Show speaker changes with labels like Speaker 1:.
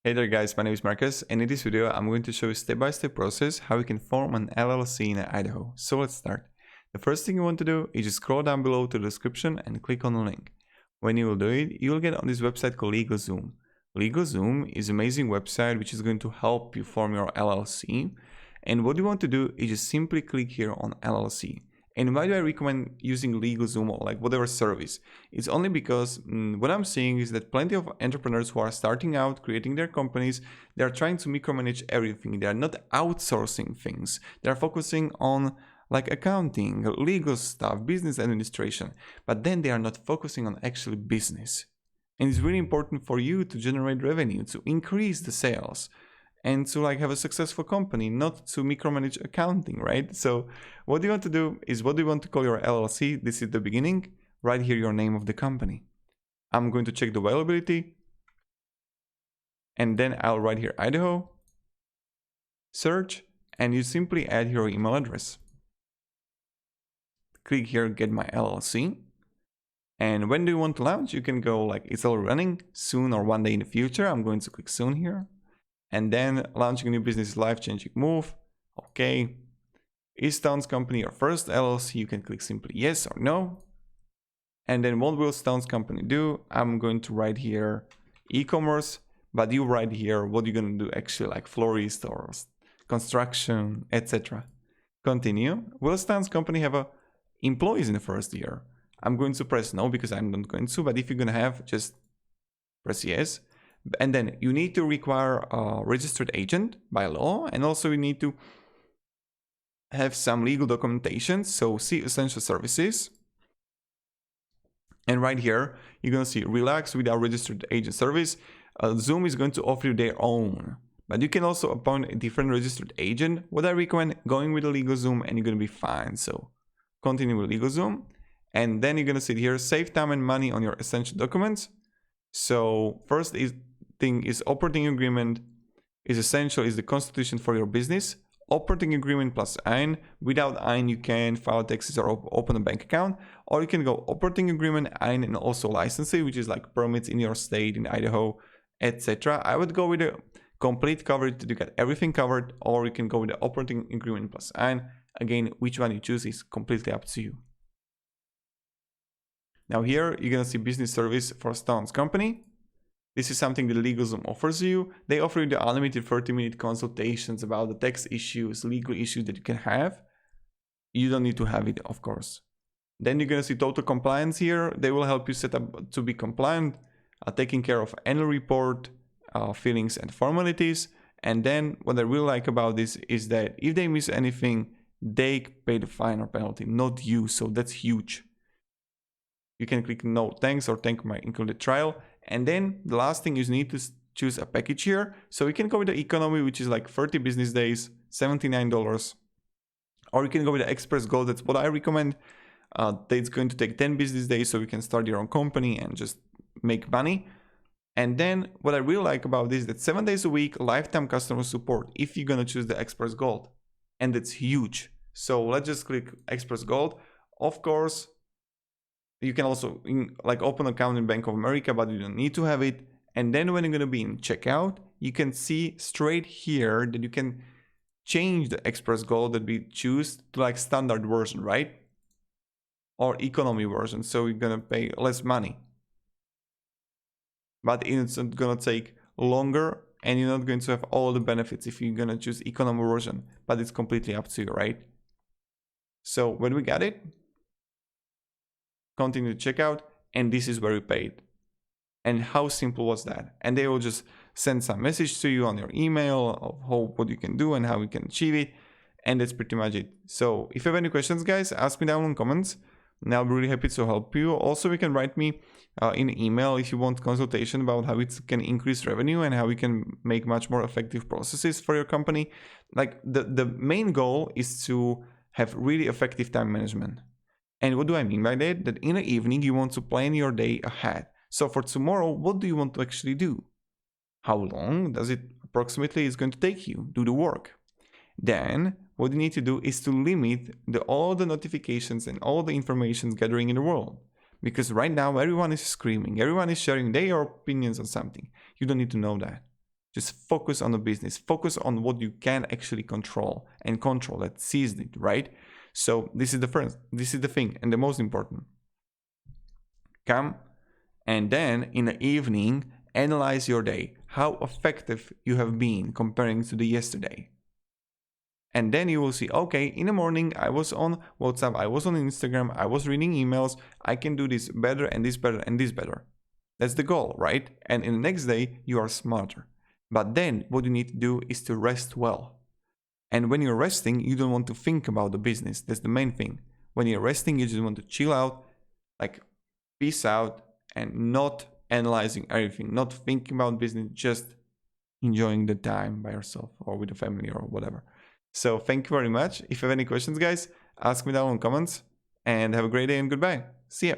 Speaker 1: Hey there guys, my name is Marcus, and in this video I'm going to show you step-by-step process how you can form an LLC in Idaho. So let's start. The first thing you want to do is just scroll down below to the description and click on the link. When you will do it, you will get on this website called LegalZoom. LegalZoom is an amazing website which is going to help you form your LLC. And what you want to do is just simply click here on LLC. And why do I recommend using LegalZoom or like whatever service? It's only because what I'm seeing is that plenty of entrepreneurs who are starting out, creating their companies, they are trying to micromanage everything. They are not outsourcing things. They are focusing on like accounting, legal stuff, business administration, but then they are not focusing on actually business. And it's really important for you to generate revenue, to increase the sales, and to like have a successful company, not to micromanage accounting, right? So what you want to do is, what do you want to call your LLC? This is the beginning. Write here your name of the company. I'm going to check the availability. And then I'll write here Idaho, search, and you simply add your email address. Click here, get my LLC. And when do you want to launch? You can go like, it's all running soon or one day in the future. I'm going to click soon here. And then launching a new business is life-changing move. Okay. Is Stone's company your first LLC? You can click simply yes or no. And then what will Stone's company do? I'm going to write here e-commerce, but you write here what you're going to do actually, like florist or construction, etc. Continue. Will Stone's company have employees in the first year? I'm going to press no because I'm not going to, but if you're going to have, just press yes. And then you need to require a registered agent by law, and also you need to have some legal documentation. So see essential services. And right here, you're going to see relax with our registered agent service. Zoom is going to offer you their own, but you can also appoint a different registered agent. What I recommend, going with a LegalZoom and you're going to be fine. So continue with LegalZoom. And then you're going to see here, save time and money on your essential documents. So first thing is operating agreement is essential, is the constitution for your business. Operating agreement plus EIN. Without EIN, you can file taxes or open a bank account, or you can go operating agreement, EIN, and also licensing, which is like permits in your state, in Idaho, etc. I would go with the complete coverage to get everything covered, or you can go with the operating agreement plus EIN. Again, which one you choose is completely up to you. Now here, you're gonna see business service for Stone's company. This is something that LegalZoom offers you. They offer you the unlimited 30-minute consultations about the tax issues, legal issues that you can have. You don't need to have it, of course. Then you're gonna see total compliance here. They will help you set up to be compliant, taking care of annual report, fillings and formalities. And then what I really like about this is that if they miss anything, they pay the fine or penalty, not you. So that's huge. You can click no thanks or thank my included trial. And then the last thing is you need to choose a package here. So you can go with the economy, which is like 30 business days, $79. Or you can go with the Express Gold. That's what I recommend. It's going to take 10 business days, so you can start your own company and just make money. And then what I really like about this is that 7 days a week, lifetime customer support if you're going to choose the Express Gold. And that's huge. So let's just click Express Gold. Of course, you can also like open an account in Bank of America, but you don't need to have it. And then when you're going to be in checkout, you can see straight here that you can change the Express Gold that we choose to like standard version, right? Or economy version. So you're going to pay less money. But it's not going to take longer, and you're not going to have all the benefits if you're going to choose economy version. But it's completely up to you, right? So when we got it, continue to checkout, and this is where you paid. And how simple was that? And they will just send some message to you on your email of what you can do and how you can achieve it. And that's pretty much it. So if you have any questions, guys, ask me down in the comments, and I'll be really happy to help you. Also, you can write me in email if you want consultation about how it can increase revenue and how we can make much more effective processes for your company. Like the main goal is to have really effective time management. And what do I mean by that? That in the evening, you want to plan your day ahead. So for tomorrow, what do you want to actually do? How long does it approximately is going to take you? Do the work. Then what you need to do is to limit all the notifications and all the information gathering in the world. Because right now, everyone is screaming. Everyone is sharing their opinions on something. You don't need to know that. Just focus on the business. Focus on what you can actually control and control that, seize it, right? So this is the first, this is the thing, and the most important. Come and then in the evening, analyze your day, how effective you have been comparing to the yesterday. And then you will see, okay, in the morning I was on WhatsApp, I was on Instagram, I was reading emails, I can do this better and this better and this better. That's the goal, right? And in the next day, you are smarter. But then what you need to do is to rest well. And when you're resting, you don't want to think about the business. That's the main thing. When you're resting, you just want to chill out, like peace out, and not analyzing everything, not thinking about business, just enjoying the time by yourself or with the family or whatever. So thank you very much. If you have any questions, guys, ask me down in the comments, and have a great day and goodbye. See ya.